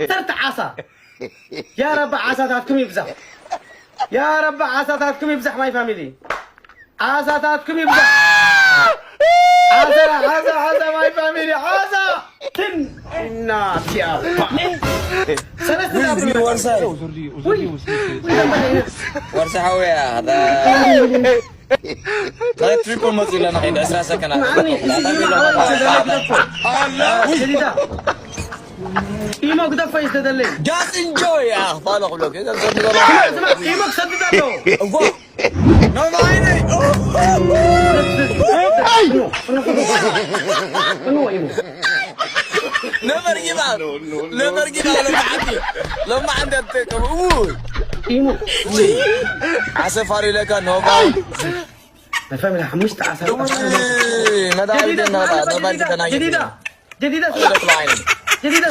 عثرت عصا يا رب عصاتكم يبزح يا رب عصاتكم يبزح ماي فاميلي عصاتكم يبزح عصا ماي فاميلي عصا تن الناس يا ثلاثة ورثة حوية هذا هذا تريبل مثلا أنا حين أسرع سكنة جديدة إيموك دفع يستدلل just enjoy يا طالق لك إيموك سددله no mind never give up never give up لما عندك إيموك عسفاري لك no mind ما فاهم لها حمشت عسل ما دعوة لنا جديدة جديدة جديدة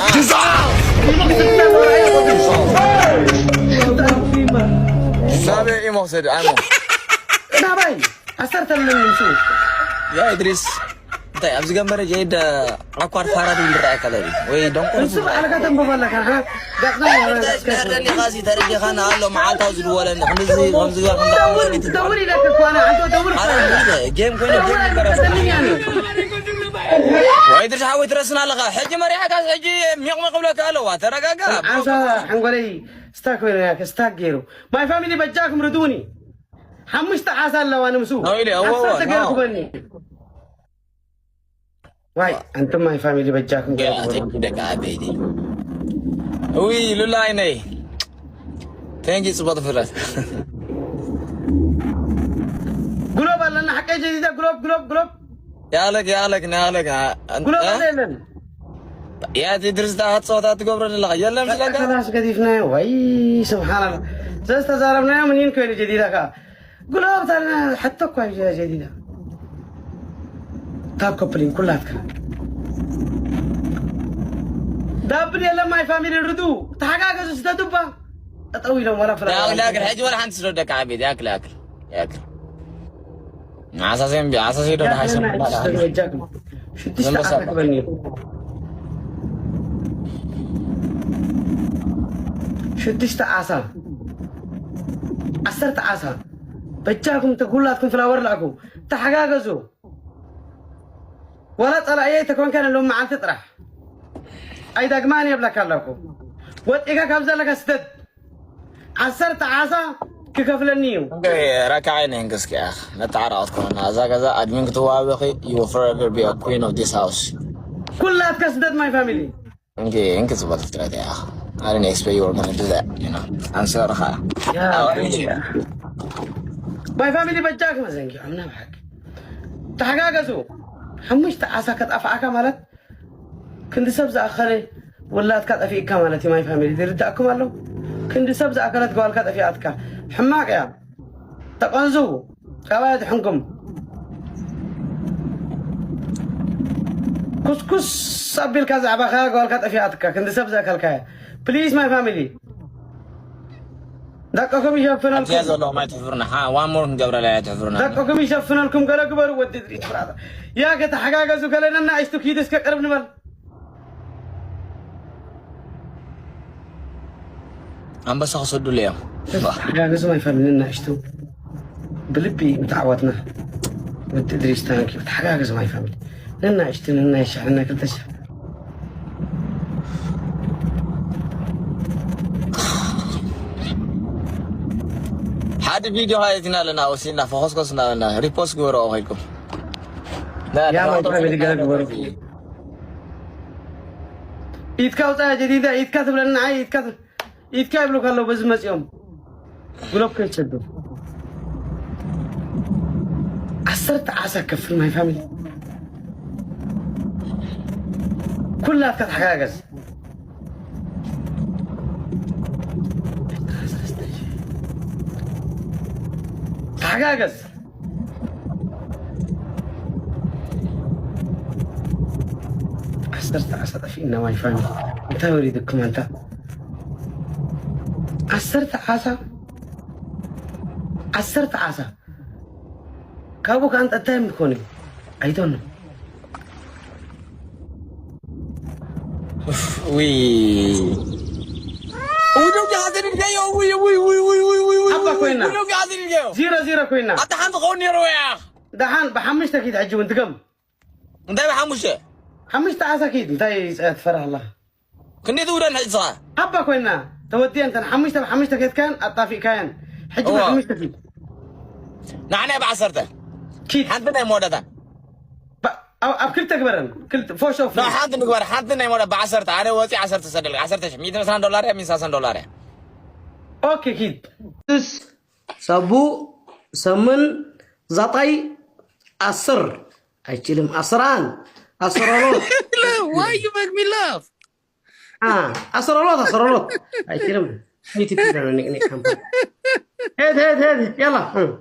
سابع إيمو سيد عمو لا باين أثرت من نشوف يا إدريس طيب أبز جنبنا جيد أكوار فارد من رأيك هذا وي دونك نشوف على كتم بقولك ها دقنا اللي قاسي ترجع خنا قال معال توزد ولا نحنزي خمسة دوري لك أنا عنده دور هذا جيم كوين جيم وإدريس حاول ترسنا لغا حجي مريحة كاس حجي ميق قبلك قالوا ترى قاقا عسى حنقولي استاكوين ياك استاكيرو ماي فاميلي بجاكم ردوني حمشت عسى لو أنا مسوق نويلي أوه واي أنتم ماي فاميلي بجاكم يا تكيدك عبيدي وي لولايني ثانك يو سبحان الله جروب لنا حكاية جديدة جروب يا لك جروب لنا يا تدرس ده صوتات قبر الله يلا مش لك خلاص قديفنا واي سبحان الله جلست زاربنا منين كوين جديدة كا جروب ترى حتى كوين جديدة تاب كوبلين كلها كا دابني يلا ماي فاميلي ردو تحقق جزء تدبا طويلة ولا فرق لا الحج ولا حنت سردك عبيد ياكل عساسين دون حيسن شو تشتاق بني شو تشتاق عسى عسرت عسى بجاكم تقولاتكم فلاور لكم تحقاقزوا ولا طلع ايتكم كان لهم معان تطرح اي دقمان يبلك لكم وطيقا كبزة لك استد عسرت عسى كيكفلنيو ركعين انقصك يا اخ نتعرض كنا كذا ادمين كتوابخي you will forever be a queen of this house كلها تكسدد my family انك تبغى تفترض يا اخ I didn't expect you were gonna do that you know I'm sorry يا my family بجاك ما زنقي عمنا بحق تحقاقزو حمشت عسى كتقفعك مالت كنت سبز اخري ولا تكتفي كمالتي my family تردأكم الله كنت سبز اكلت قوال كتفي اتكا حماق يا تقنزو كوايد حنكم كسكس أبيل كذا بخا قال كات أفياتك كنت سبزة كلكاية بليز ماي فاميلي دقكم يشوفنا لكم يا زلمة ما تحفرنا ها وان مور نجبر لا تحفرنا دقكم يشوفنا لكم قال كبر ودي فرادة يا كت حقاقة زوجنا لنا عشتو كيدس كقرب نمر أنا بس أقصد اليوم حقاقة زو ماي فاميلي لنا عشتو بلبي متعودنا ودي تانكي حقاقة زو ماي فاميلي لنا عشتو لنا يشحنا كل تشح هذا فيديو هاي تنا لنا وسينا فخص قصنا لنا ريبوست قورا أوهيكم يا ما فاميلي قال قورا يتكاوتا جديدة يتكاتب لنا عاي يتكاتب يتكابلوا كله بزمس يوم قلوب كيف شدوا عصرت عسى كفر ماي فاميلي كلها كانت حقاقز حقاقز عصرت عسى فينا ماي فاميلي انت اريدكم انت عصرت عسى كابوك أنت أتهم كوني I don't know وي الجاي وي وي وي وي وي وي حبة كوينا كله قاعد الجاي 0-0 كوينا حتى حنت غوني رويا دحان بحمشت اكيد عجب انت كم انت بحمشه حمشت عسى اكيد انت فرح الله كني دورن حصه حبة كوينا تودي انت حمشت كيف كان الطافي كان حجب حمشت اكيد نعني بعصرته كيد حدنا يمودتا كلت اكبرن كلت فوش اوف لا حد نقبر حدنا يمود بعصرته انا وصي عصرته صدق عصرته 100 دولار يا 100 دولار اوكي كيد سبو سمن زطاي أسر أيشيلم أسران أسرالوت لا why you make me laugh أسرالوت أيشيلم ميتي تيجي نيك كم هاد يلا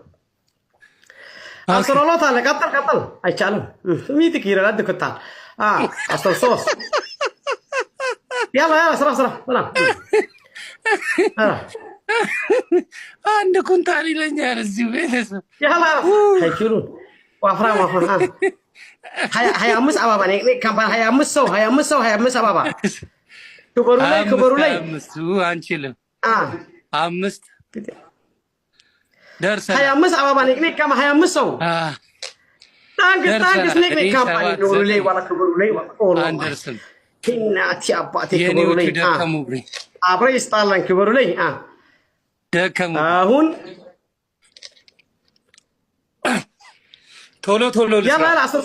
أسرالوت على قطر أيشالم ميتي كيرا قد كتار أسر صوص يلا سرا أنا كنت علي لنجار الزبالة يلا هيشيلون وافرام هيا أمس أبابا نيك كم هيا أمس أبابا كبروا لي أمس هو أنشله أمس درس هيا أمس أبابا نيك كم هيا أمسه تانكس نيك كم كبروا لي ولا كبروا لي ولا أندرسون هنا تياباتي كبروا لي أبري استالن كبروا لي هون تولو يلا عصر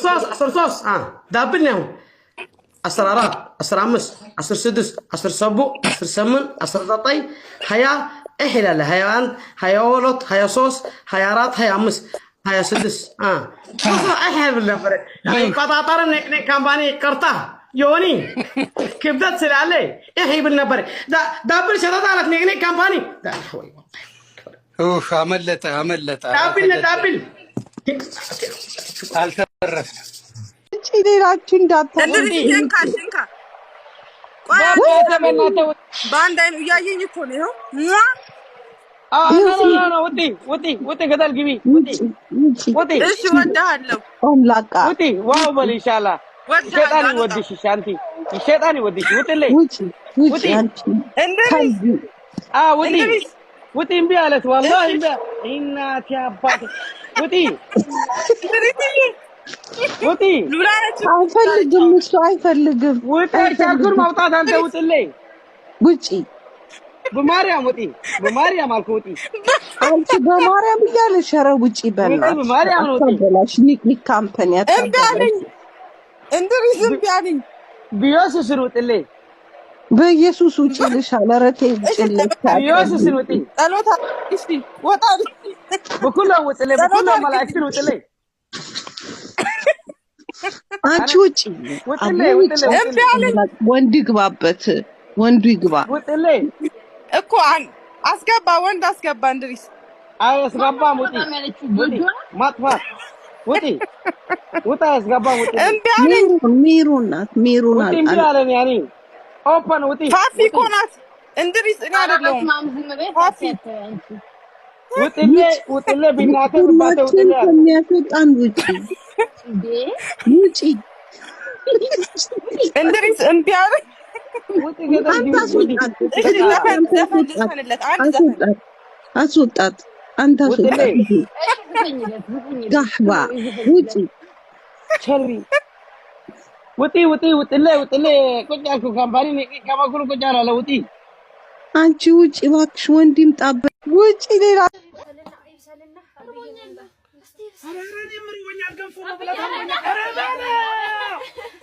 صوص دابلنا هون 10 15 10 سبو 10 10 هيا إحلال هيا ولد هيا صوص هيا رات هيا أمس هيا 6 أحب اللفرة قطعة نك كامباني كرتا يوني كبدت سر عليه أحب اللفرة دابل شدت على نك كامباني أوف عملت دابل አልተረፈ ሌላችሁ እንዳታውቁ ሽንካ በአንድ አይኑ እያየኝ እኮ ነው። ውጤ ገደል ግቢ ውጤ እሺ እወድሃለሁ። ኦምላቃ ውጤ ዋው በል ኢንሻአላህ ሸይጣን ይወድሽ ሻንቲ ሸይጣን ይወድሽ ውጤ ውጪ አንቺ ውጤ እምቢ አለት والله እምቢ እናት ያባት ውጤ አይፈልግም እሱ አይፈልግም ውጤ ቻኩር ማውጣት አንተ ውጥልኝ ውጪ በማርያም ውጤ በማርያም አልኩ ውጤ አንቺ በማርያም እያለሽ ኧረ ውጪ በእናትሽ በማርያም ውጤ በላሽ ኒክ ካምፓኒ እንዳለኝ እንድሪስ እምቢ አለኝ ቢዮስ ውጥልኝ በኢየሱስ ውጪልሻል ኧረ ተይ ውጪልኝ ቢዮስ ውጤ ጸሎታ እስቲ ወጣ በኩሉ ውጥልኝ በኩሉ መላእክትን ውጥልኝ አንቺ ውጪ እምቢ አለኝ ወንድ ይግባበት ወንዱ ይግባ ውጥልኝ እኮ አስገባ ወንድ አስገባ እንድሪስ አስገባ ውጤ ማጥፋት ውጤ ውጣ አስገባ ውጤ እምቢ አለኝ ሚሩን እምቢ አለኝ ያኔ ኦፕን ውጤ ፋፊ እኮ ናት እንድሪስ እኔ አይደለሁም ፋፊ ውጥሌ ቢናከር ባተ ውጥሌ የሚያስወጣን ውጪ እንድሪስ እምቢ አለኝ ውጤ ገደል አስወጣት አንተ አስወጣት ጋህባ ውጪ ቸሪ ውጥሌ ቁጭ አልኩ ካምፓኒ ከማኩሩ ቁጭ አላለ ውጪ አንቺ ውጪ እባክሽ ወንድ ይምጣበት ውጪ ሌላ አራራን የምርወኛ ገንፎ ነው ብላ ታሞኛ አራራና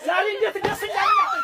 ዛሬ እንዴት ደስ ይላል